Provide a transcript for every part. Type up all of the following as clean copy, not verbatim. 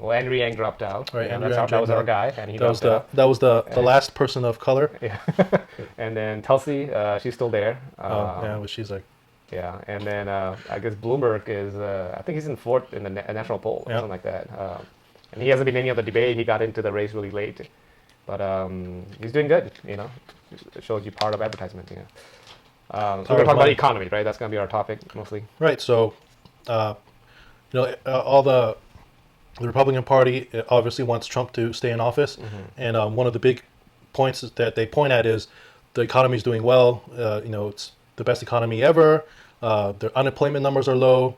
Well, Andrew Yang dropped out. Right, Yeah, Andrew that Yang was our guy, and he That was dropped out. that was the last person of color. Yeah. And then Tulsi, she's still there. Yeah, but she's like, Yeah, and then I guess Bloomberg is, I think he's in fourth in the national poll or yeah. something like that. And he hasn't been in any of the debate. He got into the race really late, but he's doing good. It shows you part of advertisement. So we're gonna talk about economy, right? That's gonna be our topic mostly. Right. So, all the Republican Party obviously wants Trump to stay in office, and one of the big points that they point at is the economy is doing well. It's the best economy ever. Their unemployment numbers are low.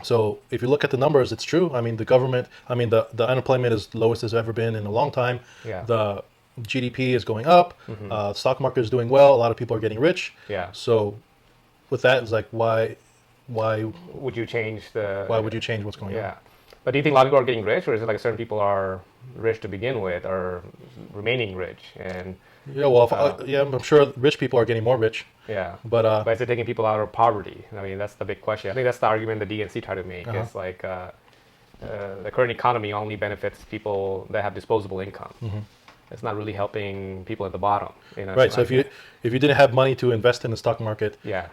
So if you look at the numbers, it's true. I mean, the unemployment is the lowest it's ever been in a long time. Yeah. The GDP is going up. The stock market is doing well. A lot of people are getting rich. Yeah. So with that, it's like, why Would you change the? why would you change what's going on? Yeah. But do you think a lot of people are getting rich, or is it like certain people are rich to begin with, or remaining rich? And Yeah, well, I'm sure rich people are getting more rich. yeah, But is it taking people out of poverty? I mean, that's the big question. I think that's the argument the DNC tried to make. It's like the current economy only benefits people that have disposable income. It's not really helping people at the bottom. Right. So if you didn't have money to invest in the stock market, yeah,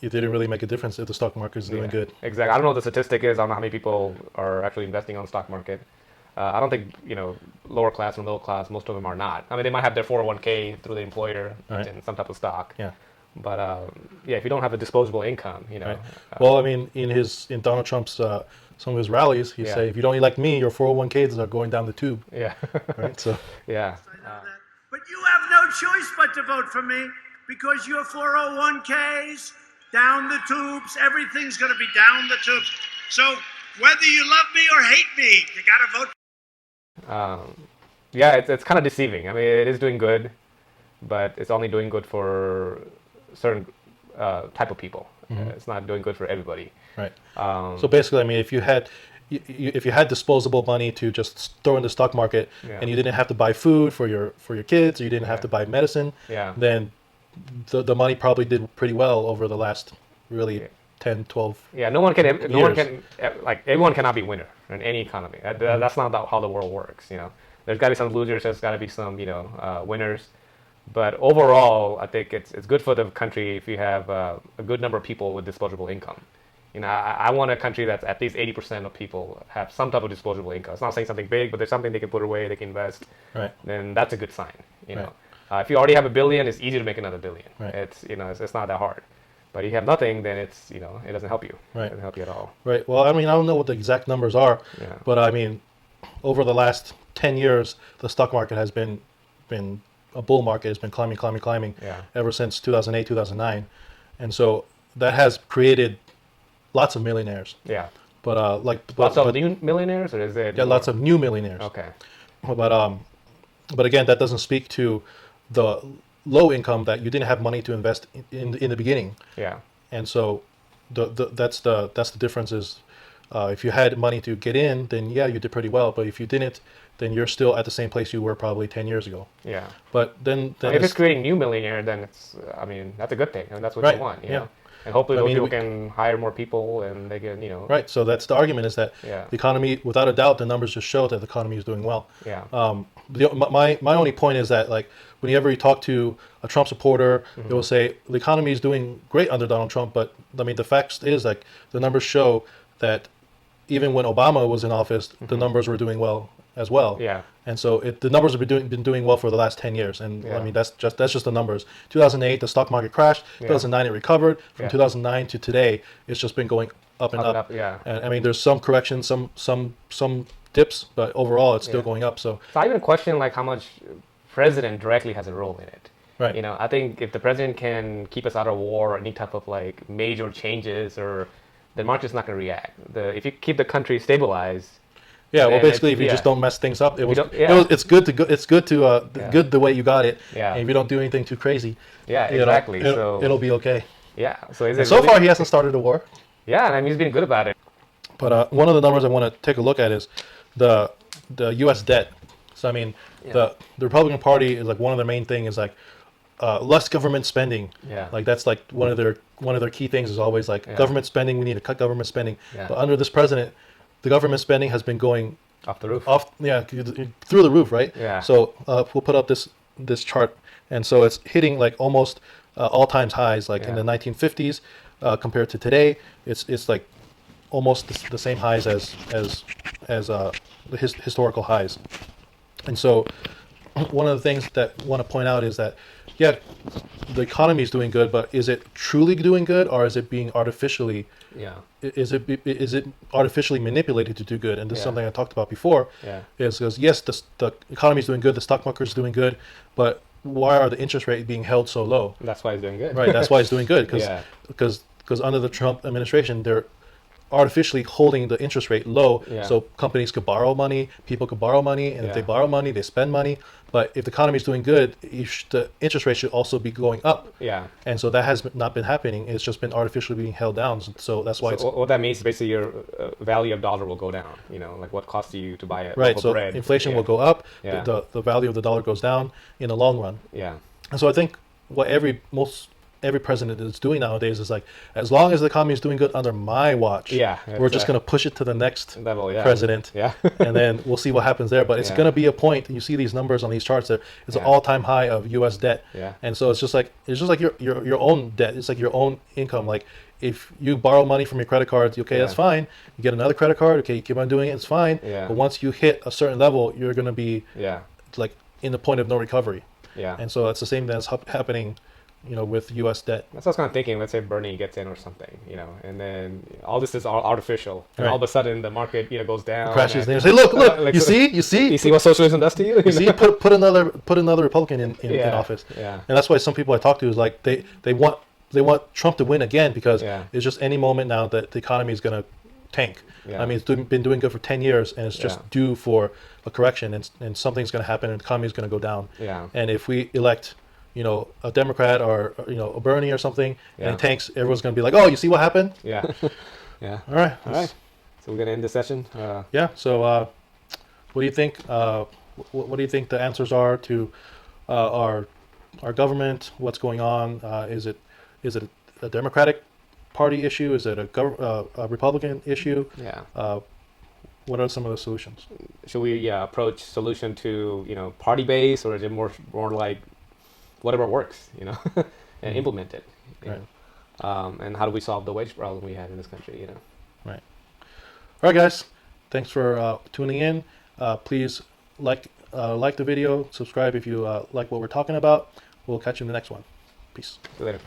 you didn't really make a difference if the stock market is doing good. Exactly. I don't know what the statistic is. I don't know how many people are actually investing on the stock market. I don't think, lower class and middle class, most of them are not. I mean, they might have their 401k through the employer in some type of stock. Yeah. But if you don't have a disposable income, Right. Well, I mean, in Donald Trump's some of his rallies, he say, if you don't elect me, your 401ks are going down the tube. Yeah. Right. So. Yeah. But you have no choice but to vote for me because your 401ks down the tubes, everything's going to be down the tubes. So whether you love me or hate me, you got to vote. It's kind of deceiving. I mean, it is doing good, but it's only doing good for certain type of people. It's not doing good for everybody. Right. So basically, I mean, if you had disposable money to just throw in the stock market, and you didn't have to buy food for your kids, or you didn't have to buy medicine, then the money probably did pretty well over the last really 10, 12 Yeah, everyone cannot be winner in any economy. That's not how the world works. There's got to be some losers. There's got to be some winners. But overall, I think it's good for the country if you have a good number of people with disposable income. I want a country that's at least 80% of people have some type of disposable income. It's not saying something big, but there's something they can put away, they can invest. Right. Then that's a good sign. Right. If you already have $1 billion, it's easy to make another $1 billion. Right. It's not that hard. But if you have nothing, then it doesn't help you. Right. It doesn't help you at all. Right. Well, I mean, I don't know what the exact numbers are, but I mean, over the last 10 years, the stock market has been a bull market. It's been climbing ever since 2008, 2009. And so that has created lots of millionaires. Yeah. But lots of new millionaires, or is it? Yeah, lots of new millionaires. Okay. But again, that doesn't speak to the low income that you didn't have money to invest in the beginning. Yeah. And so that's the difference is if you had money to get in, then you did pretty well. But if you didn't, then you're still at the same place you were probably 10 years ago. Yeah. But then if it's creating new millionaire, then that's a good thing. I mean, that's what you want. You know? And hopefully those people can hire more people and they can, Right. So that's the argument is that the economy, without a doubt, the numbers just show that the economy is doing well. Yeah. My only point is that, like, whenever you talk to a Trump supporter, they will say the economy is doing great under Donald Trump. But I mean, the fact is, like, the numbers show that even when Obama was in office, the numbers were doing well as well. Yeah. And so the numbers have been doing well for the last 10 years. And I mean, that's just the numbers. 2008, the stock market crashed. 2009, it recovered. From 2009 to today, it's just been going up and up. Yeah. And I mean, there's some corrections, some dips, but overall, it's still going up. So I even question like how much president directly has a role in it. Right. I think if the president can keep us out of war or any type of like major changes, or the market's not going to react. If you keep the country stabilized. Yeah, well, basically, if you just don't mess things up, it's good the way you got it. Yeah. And if you don't do anything too crazy, exactly. It'll be okay. Yeah. So far, he hasn't started a war. Yeah, and I mean, he's been good about it. But one of the numbers I want to take a look at is the U.S. debt. So I mean, the Republican Party is like one of their main thing is like less government spending. Yeah. Like that's like one of their key things is always like government spending. We need to cut government spending. Yeah. But under this president, the government spending has been going Off the roof. through the roof, right? Yeah. So we'll put up this chart, and so it's hitting like almost all times highs, like in Yeah. the 1950s compared to today. It's like almost the same highs as the historical highs. And so one of the things that I want to point out is that, yeah, the economy is doing good, but is it truly doing good, or is it being artificially Yeah. is it artificially manipulated to do good? And this is Yeah. something I talked about before. Yeah. Is because yes, the economy is doing good, the stock market is doing good, but why are the interest rate being held so low? That's why it's doing good. Right, that's why it's doing good, Yeah. because under the Trump administration, they're artificially holding the interest rate low, Yeah. so companies could borrow money, people could borrow money, and if they Yeah. borrow money, they spend money. But if the economy is doing good, the interest rate should also be going up. Yeah. And so that has not been happening. It's just been artificially being held down. So that's why So it's what that means is basically your value of dollar will go down. You know, like what costs you to buy a right. loaf of So bread. inflation Yeah. will go up. Yeah. The value of the dollar goes down in the long run. Yeah. And so I think what every president is doing nowadays is like, as long as the economy is doing good under my watch, Yeah, we're it's, just going to push it to the next Level. Yeah. president, Yeah. and then we'll see what happens there. But it's Yeah. going to be a point. You see these numbers on these charts. That it's an Yeah. all-time high of U.S. debt, Yeah. and so it's just like your own debt. It's like your own income. Like if you borrow money from your credit cards, okay, that's Yeah. fine. You get another credit card, okay, you keep on doing it, it's fine. Yeah. But once you hit a certain level, you're going to be Yeah. like in the point of no recovery. Yeah. And so that's the same that's happening, with U.S. debt. That's what I was kind of thinking. Let's say Bernie gets in or something, and then all this is all artificial, and Right. all of a sudden the market, goes down, Crashes. and- And they say, look, like, you so- see, You see what socialism does to you? you see, put another Republican in Yeah. office. Yeah. And that's why some people I talk to is like they want Trump to win again, because Yeah. it's just any moment now that the economy is going to tank. Yeah. I mean, it's been doing good for 10 years, and it's just Yeah. due for a correction, and something's going to happen, and the economy is going to go down. Yeah. And if we elect, a Democrat or a Bernie or something, Yeah. and it tanks, everyone's going to be like, oh, you see what happened? Yeah. Yeah. All right. All right. So we're gonna end the session. Yeah. So, what do you think? What do you think the answers are to our government? What's going on? Is it a Democratic Party issue? Is it a Republican issue? Yeah. What are some of the solutions? Should we approach solution to party base, or is it more like whatever works, and implement it? you Right. know? And how do we solve the wage problem we have in this country? Right. All right, guys. Thanks for tuning in. Please like the video, subscribe if you like what we're talking about. We'll catch you in the next one. Peace. See you later.